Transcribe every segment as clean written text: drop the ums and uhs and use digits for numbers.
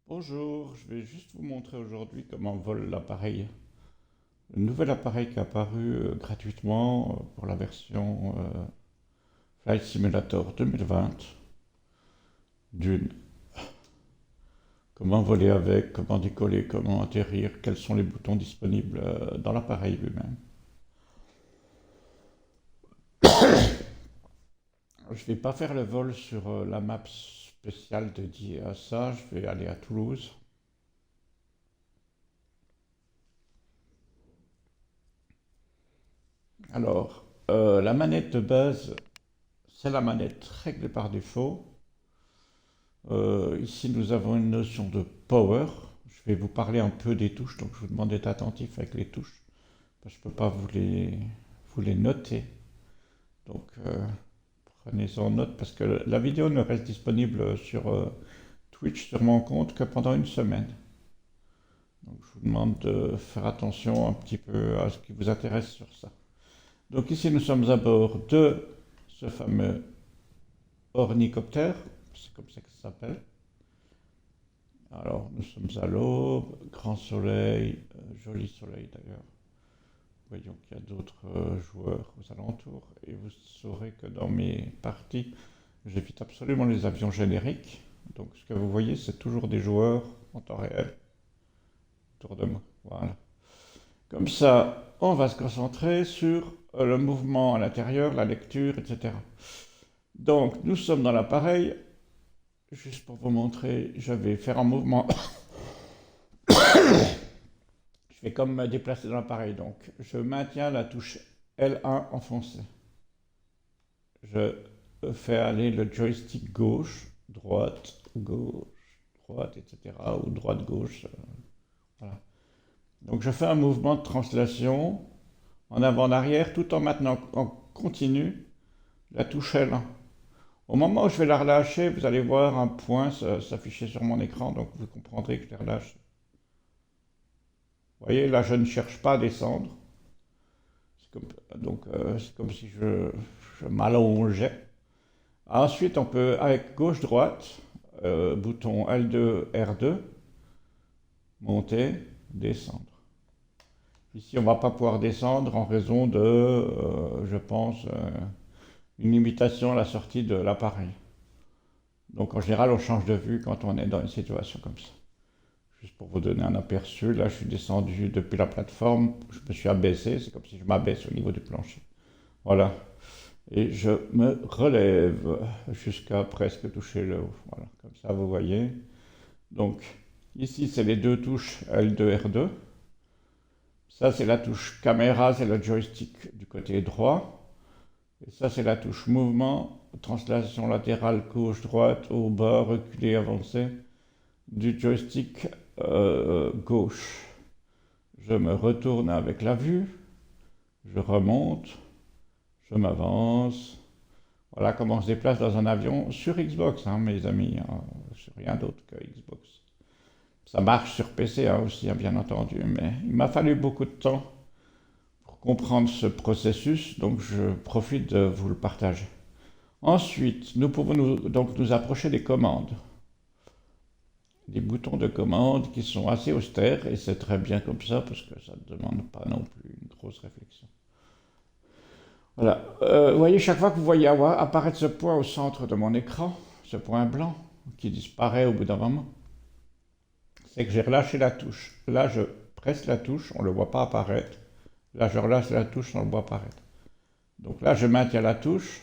Bonjour, je vais juste vous montrer aujourd'hui comment vole l'appareil. Le nouvel appareil qui est apparu gratuitement pour la version Flight Simulator 2020 d'une. Comment voler avec, comment décoller, comment atterrir, quels sont les boutons disponibles dans l'appareil lui-même. Je ne vais pas faire le vol sur la map spéciale dédiée à ça, je vais aller à Toulouse. Alors, la manette de base, c'est la manette réglée par défaut. Ici, nous avons une notion de power. Je vais vous parler un peu des touches, donc je vous demande d'être attentif avec les touches, parce que je ne peux pas vous les noter. Donc, prenez-en note, parce que la vidéo ne reste disponible sur Twitch, sur mon compte, que pendant une semaine. Donc, je vous demande de faire attention un petit peu à ce qui vous intéresse sur ça. Donc, ici, nous sommes à bord de ce fameux ornicoptère, c'est comme ça que ça s'appelle. Alors, nous sommes à l'aube, grand soleil, joli soleil d'ailleurs. Voyons qu'il y a d'autres joueurs aux alentours. Et vous saurez que dans mes parties, j'évite absolument les avions génériques. Donc, ce que vous voyez, c'est toujours des joueurs en temps réel autour de moi. Voilà. Comme ça, on va se concentrer sur le mouvement à l'intérieur, la lecture, etc. Donc, nous sommes dans l'appareil. Juste pour vous montrer, je vais faire un mouvement. Je vais comme me déplacer dans l'appareil. Donc, je maintiens la touche L1 enfoncée. Je fais aller le joystick gauche, droite, etc. Ou droite, gauche. Voilà. Donc, je fais un mouvement de translation en avant, en arrière, tout en maintenant en continu la touche L1. Au moment où je vais la relâcher, vous allez voir un point s'afficher sur mon écran, donc vous comprendrez que je les relâche. Vous voyez, là, je ne cherche pas à descendre. C'est comme si je m'allongeais. Ensuite, on peut, avec gauche-droite, bouton L2, R2, monter, descendre. Ici, on ne va pas pouvoir descendre en raison de, je pense, une limitation à la sortie de l'appareil. Donc en général, on change de vue quand on est dans une situation comme ça. Juste pour vous donner un aperçu, là je suis descendu depuis la plateforme, je me suis abaissé, c'est comme si je m'abaisse au niveau du plancher. Voilà. Et je me relève jusqu'à presque toucher le haut. Voilà, comme ça vous voyez. Donc ici c'est les deux touches L2, R2. Ça c'est la touche caméra, c'est le joystick du côté droit. Et ça c'est la touche mouvement, translation latérale gauche-droite, au bas, reculer, avancer du joystick gauche. Je me retourne avec la vue, je remonte, je m'avance. Voilà comment on se déplace dans un avion sur Xbox, hein, mes amis, hein, sur rien d'autre que Xbox. Ça marche sur PC hein, aussi, hein, bien entendu, mais il m'a fallu beaucoup de temps pour comprendre ce processus, donc je profite de vous le partager. Ensuite, nous pouvons donc nous approcher des commandes. Des boutons de commande qui sont assez austères, et c'est très bien comme ça, parce que ça ne demande pas non plus une grosse réflexion. Voilà. Vous voyez, chaque fois que vous voyez apparaître ce point au centre de mon écran, ce point blanc qui disparaît au bout d'un moment, c'est que j'ai relâché la touche. Là, je presse la touche, on ne le voit pas apparaître. Là, je relâche la touche, on le voit apparaître. Donc là, je maintiens la touche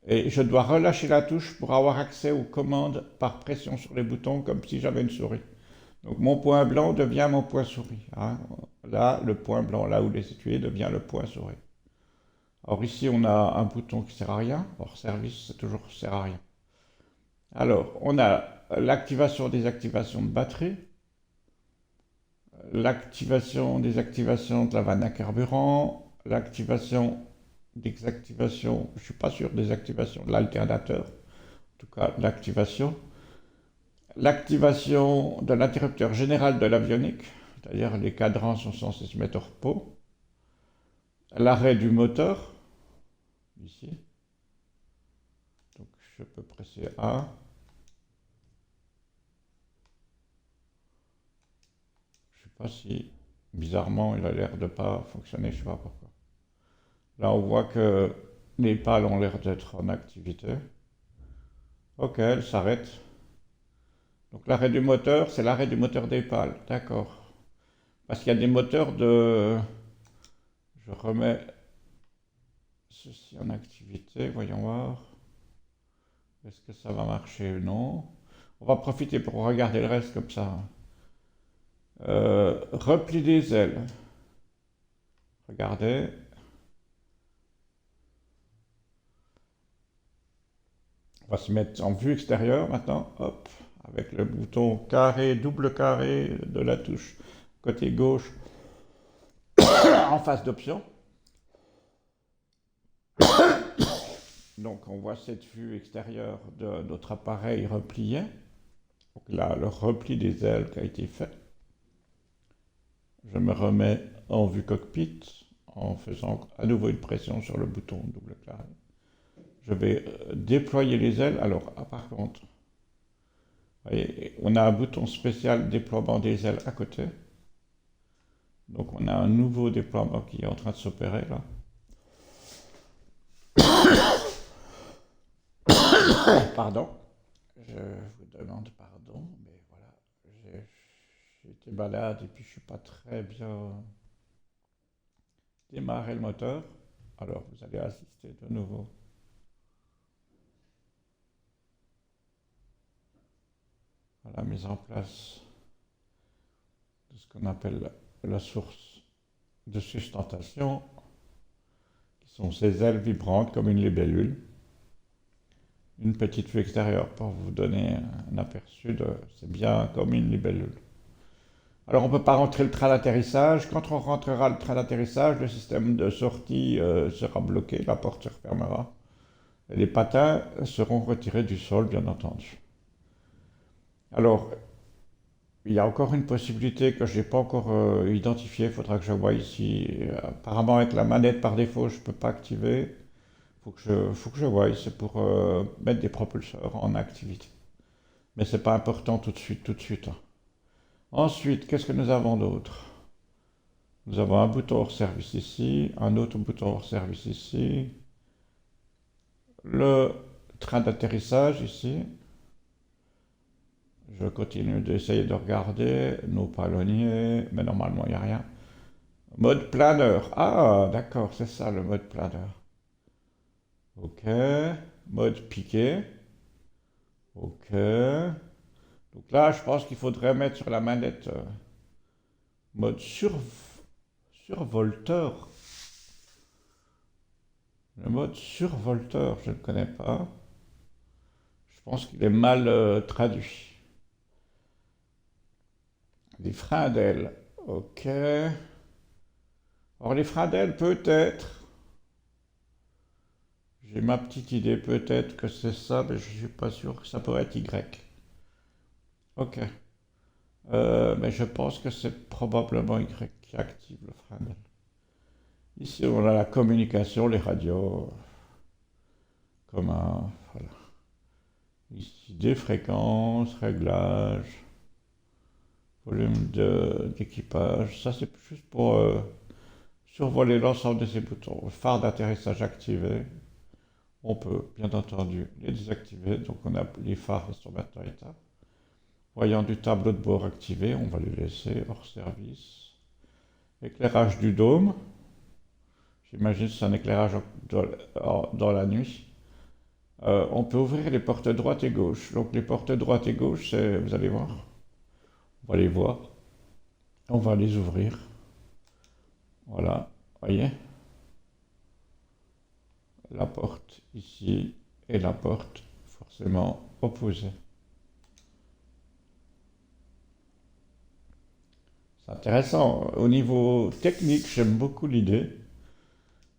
et je dois relâcher la touche pour avoir accès aux commandes par pression sur les boutons comme si j'avais une souris. Donc mon point blanc devient mon point souris. Hein. Là, le point blanc, là où il est situé, devient le point souris. Alors ici, on a un bouton qui sert à rien. Hors service, c'est toujours sert à rien. Alors, on a l'activation des activations de batterie, l'activation des activations de la vanne à carburant, l'activation des activations, je ne suis pas sûr des activations de l'alternateur, en tout cas l'activation, l'activation de l'interrupteur général de l'avionique, c'est-à-dire les cadrans sont censés se mettre au repos, l'arrêt du moteur, ici, donc je peux presser A, sais pas si, bizarrement, il a l'air de pas fonctionner, je sais pas pourquoi. Là, on voit que les pales ont l'air d'être en activité. Ok, elles s'arrêtent. Donc l'arrêt du moteur, c'est l'arrêt du moteur des pales. D'accord. Parce qu'il y a des moteurs de... Je remets ceci en activité, voyons voir. Est-ce que ça va marcher ou non? On va profiter pour regarder le reste comme ça. Repli des ailes. Regardez. On va se mettre en vue extérieure maintenant. Hop. Avec le bouton carré, double carré de la touche côté gauche en face d'option. Donc on voit cette vue extérieure de notre appareil replié. Donc là, le repli des ailes qui a été fait. Je me remets en vue cockpit en faisant à nouveau une pression sur le bouton double carré. Je vais déployer les ailes. Alors, par contre, vous voyez, on a un bouton spécial déploiement des ailes à côté. Donc on a un nouveau déploiement qui est en train de s'opérer là. Pardon, je vous demande pardon, mais voilà, j'ai été malade et puis je suis pas très bien démarré le moteur. Alors vous allez assister de nouveau à la mise en place de ce qu'on appelle la source de sustentation, qui sont ces ailes vibrantes comme une libellule. Une petite vue extérieure pour vous donner un aperçu de... C'est bien comme une libellule. Alors on ne peut pas rentrer le train d'atterrissage. Quand on rentrera le train d'atterrissage, le système de sortie sera bloqué, la porte se refermera. Et les patins seront retirés du sol, bien entendu. Alors, il y a encore une possibilité que je n'ai pas encore identifiée, il faudra que je voie ici. Apparemment avec la manette par défaut, je ne peux pas activer. Faut que je voie, c'est pour mettre des propulseurs en activité. Mais c'est pas important tout de suite. Hein. Ensuite, qu'est-ce que nous avons d'autre? Nous avons un bouton hors service ici, un autre bouton hors service ici, le train d'atterrissage ici. Je continue d'essayer de regarder nos palonniers, mais normalement il n'y a rien. Mode planeur. Ah, d'accord, c'est ça le mode planeur. Ok. Mode piqué. Ok. Donc là, je pense qu'il faudrait mettre sur la manette mode survolteur. Le mode survolteur, je ne le connais pas. Je pense qu'il est mal traduit. Les freins d'aile. Ok. Alors les freins d'aile, peut-être. J'ai ma petite idée, peut-être que c'est ça, mais je ne suis pas sûr que ça pourrait être Y. Ok. Mais je pense que c'est probablement Y qui active le frein d'aile. Ici, on a la communication, les radios, comme un... Voilà. Ici, des fréquences, réglages, volume d'équipage. Ça, c'est juste pour survoler l'ensemble de ces boutons. Phare d'atterrissage activé. On peut, bien entendu, les désactiver. Donc, on a les phares qui sont maintenant éteints. Voyant du tableau de bord activé, on va les laisser hors service. Éclairage du dôme. J'imagine que c'est un éclairage dans la nuit. On peut ouvrir les portes droite et gauche. Donc les portes droite et gauche, vous allez voir. On va les voir. On va les ouvrir. Voilà, voyez. La porte ici et la porte forcément opposée. C'est intéressant. Au niveau technique, j'aime beaucoup l'idée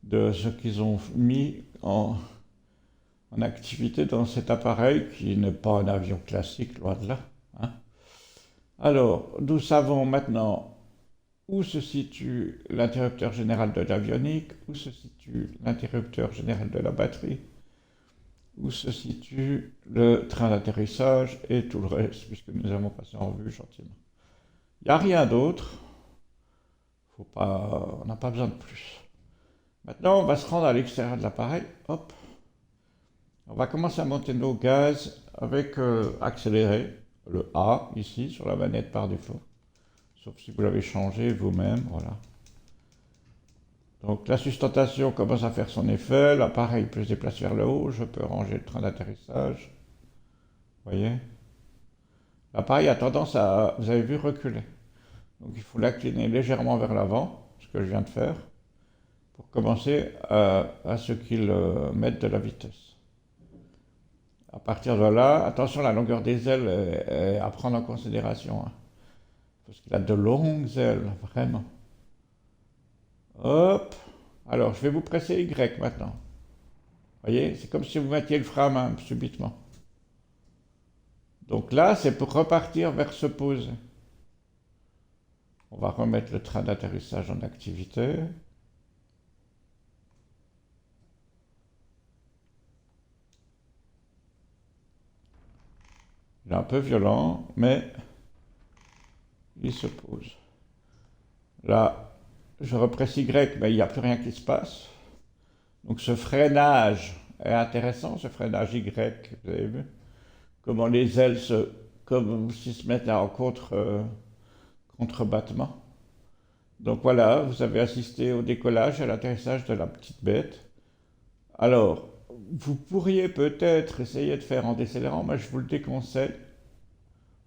de ce qu'ils ont mis en activité dans cet appareil qui n'est pas un avion classique, loin de là. Hein. Alors, nous savons maintenant où se situe l'interrupteur général de l'avionique, où se situe l'interrupteur général de la batterie, où se situe le train d'atterrissage et tout le reste, puisque nous avons passé en vue gentiment. Il n'y a rien d'autre. On n'a pas besoin de plus. Maintenant, on va se rendre à l'extérieur de l'appareil. Hop. On va commencer à monter nos gaz avec accéléré, le A ici sur la manette par défaut. Sauf si vous l'avez changé vous-même, voilà. Donc la sustentation commence à faire son effet, l'appareil peut se déplacer vers le haut, je peux ranger le train d'atterrissage. Vous voyez? L'appareil a tendance à, vous avez vu, reculer. Donc il faut l'incliner légèrement vers l'avant, ce que je viens de faire, pour commencer à ce qu'il mette de la vitesse. À partir de là, attention, la longueur des ailes est à prendre en considération, hein, parce qu'il a de longues ailes, vraiment. Hop. Alors, je vais vous presser Y maintenant. Vous voyez, c'est comme si vous mettiez le frein à main subitement. Donc là, c'est pour repartir vers se poser. On va remettre le train d'atterrissage en activité. Il est un peu violent, mais il se pose. Là, je represse Y, mais il n'y a plus rien qui se passe. Donc ce freinage est intéressant, ce freinage Y, vous avez vu? Comment les ailes comme s'ils se mettent en contrebattement. Donc voilà, vous avez assisté au décollage et à l'atterrissage de la petite bête. Alors, vous pourriez peut-être essayer de faire en décélérant, mais je vous le déconseille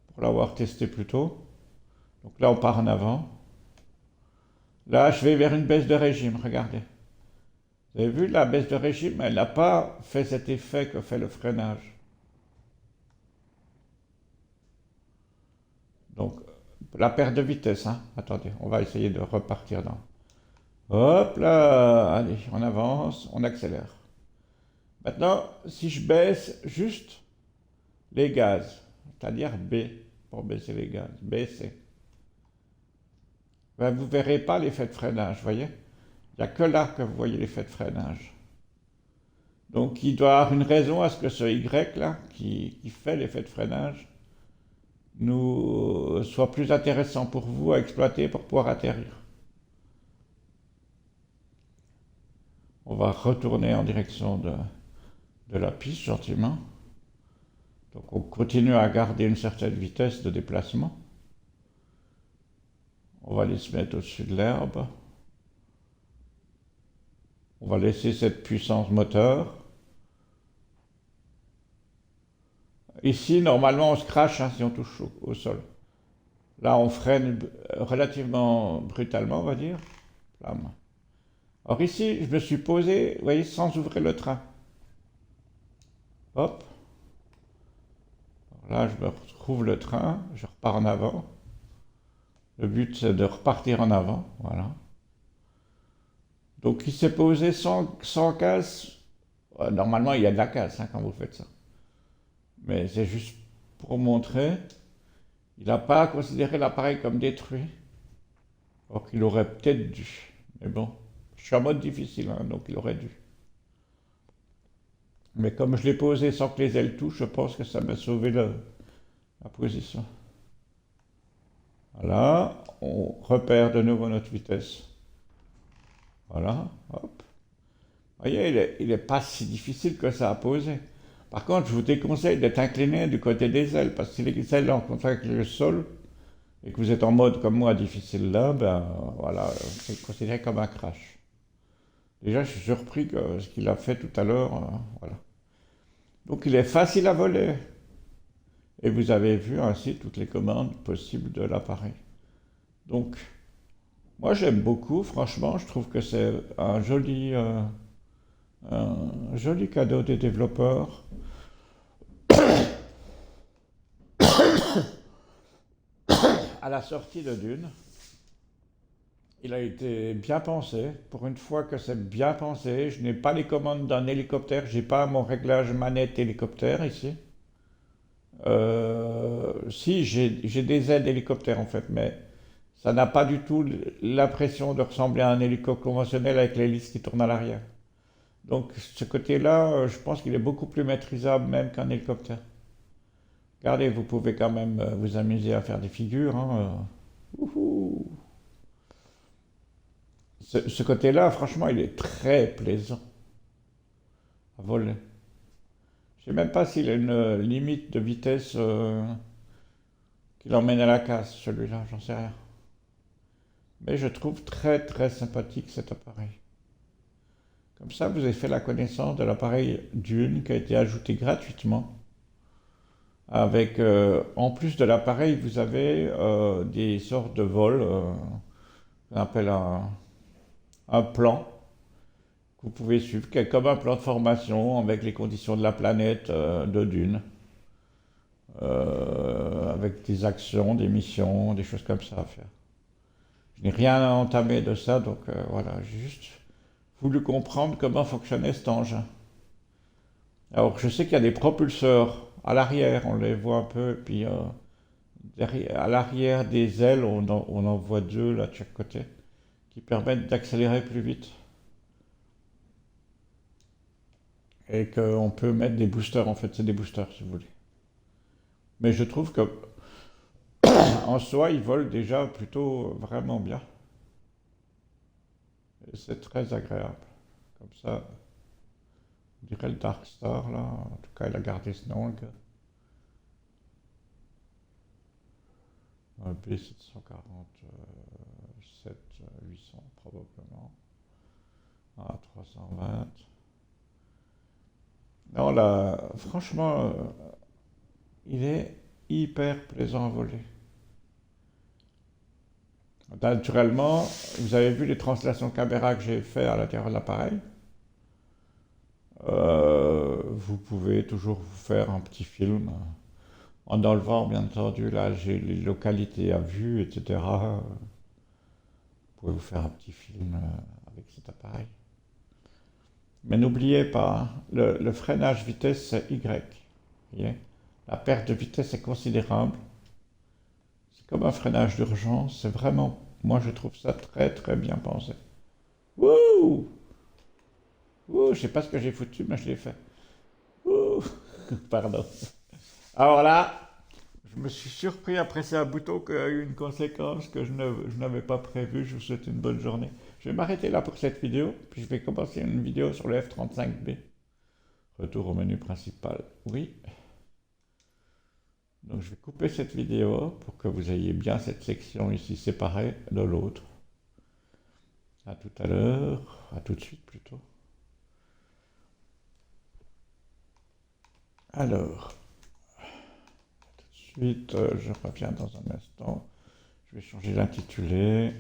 pour l'avoir testé plus tôt. Donc là, on part en avant. Là, je vais vers une baisse de régime, regardez. Vous avez vu, la baisse de régime, elle n'a pas fait cet effet que fait le freinage. Donc, la perte de vitesse, hein. Attendez, on va essayer de repartir dans. Hop là, allez, on avance, on accélère. Maintenant, si je baisse juste les gaz, c'est-à-dire B, pour baisser les gaz, baisser, ben vous ne verrez pas l'effet de freinage, vous voyez? Il n'y a que là que vous voyez l'effet de freinage. Donc il doit y avoir une raison à ce que ce Y là, qui fait l'effet de freinage, nous soit plus intéressant pour vous à exploiter pour pouvoir atterrir. On va retourner en direction de la piste gentiment. Donc on continue à garder une certaine vitesse de déplacement. On va aller se mettre au-dessus de l'herbe. On va laisser cette puissance moteur. Ici, normalement, on se crache hein, si on touche au sol. Là, on freine relativement brutalement, on va dire. Alors ici, je me suis posé, vous voyez, sans ouvrir le train. Hop. Alors là, je me retrouve le train, je repars en avant. Le but, c'est de repartir en avant, voilà. Donc il s'est posé sans casse. Normalement, il y a de la casse hein, quand vous faites ça. Mais c'est juste pour montrer. Il n'a pas considéré l'appareil comme détruit. Alors qu'il aurait peut-être dû. Mais bon, je suis en mode difficile, hein, donc il aurait dû. Mais comme je l'ai posé sans que les ailes touchent, je pense que ça m'a sauvé la position. Voilà, on repère de nouveau notre vitesse. Voilà, hop. Vous voyez, il n'est pas si difficile que ça à poser. Par contre, je vous déconseille d'être incliné du côté des ailes, parce que si les ailes sont en contact avec le sol, et que vous êtes en mode comme moi difficile là, ben voilà, c'est considéré comme un crash. Déjà, je suis surpris que ce qu'il a fait tout à l'heure, voilà. Donc il est facile à voler. Et vous avez vu ainsi toutes les commandes possibles de l'appareil. Donc, moi j'aime beaucoup, franchement, je trouve que c'est un joli cadeau des développeurs. À la sortie de Dune, il a été bien pensé. Pour une fois que c'est bien pensé, je n'ai pas les commandes d'un hélicoptère, j'ai pas mon réglage manette hélicoptère ici. Si, j'ai des aides hélicoptères en fait, mais ça n'a pas du tout l'impression de ressembler à un hélico conventionnel avec l'hélice qui tourne à l'arrière. Donc ce côté-là, je pense qu'il est beaucoup plus maîtrisable même qu'un hélicoptère. Regardez, vous pouvez quand même vous amuser à faire des figures. Hein. Ouhou. Ce côté-là, franchement, il est très plaisant à voler. Je sais même pas s'il a une limite de vitesse qui l'emmène à la casse, celui-là, j'en sais rien. Mais je trouve très très sympathique cet appareil. Comme ça, vous avez fait la connaissance de l'appareil Dune qui a été ajouté gratuitement. Avec, en plus de l'appareil, vous avez des sortes de vols, qu'on appelle un plan que vous pouvez suivre, qui est comme un plan de formation avec les conditions de la planète de Dune, avec des actions, des missions, des choses comme ça à faire. Je n'ai rien à entamer de ça, donc voilà, j'ai juste voulu comprendre comment fonctionnait cet engin. Alors, je sais qu'il y a des propulseurs à l'arrière, on les voit un peu, et puis à l'arrière des ailes, on en voit deux là de chaque côté, qui permettent d'accélérer plus vite. Et qu'on peut mettre des boosters, en fait, c'est des boosters si vous voulez. Mais je trouve que en soi, ils volent déjà plutôt vraiment bien. Et c'est très agréable. Comme ça, on dirait le Dark Star là. En tout cas, il a gardé ce nom, le gars. Un B747 800 probablement. Ah, 320. Non, là, franchement, il est hyper plaisant à voler. Naturellement, vous avez vu les translations caméra que j'ai fait à l'intérieur de l'appareil. Vous pouvez toujours vous faire un petit film en enlevant, bien entendu, là, j'ai les localités à vue, etc. Vous pouvez vous faire un petit film avec cet appareil. Mais n'oubliez pas, hein, le freinage vitesse, c'est Y. Voyez. La perte de vitesse est considérable. C'est comme un freinage d'urgence. C'est vraiment, moi je trouve ça très très bien pensé. Wouh! Ouh, je sais pas ce que j'ai foutu, mais je l'ai fait. Ouh, pardon. Alors là, je me suis surpris à presser un bouton qui a eu une conséquence que je n'avais pas prévue. Je vous souhaite une bonne journée. Je vais m'arrêter là pour cette vidéo, puis je vais commencer une vidéo sur le F-35B. Retour au menu principal. Oui. Donc je vais couper cette vidéo pour que vous ayez bien cette section ici séparée de l'autre. À tout à l'heure, à tout de suite plutôt. Alors, tout de suite, je reviens dans un instant. Je vais changer l'intitulé.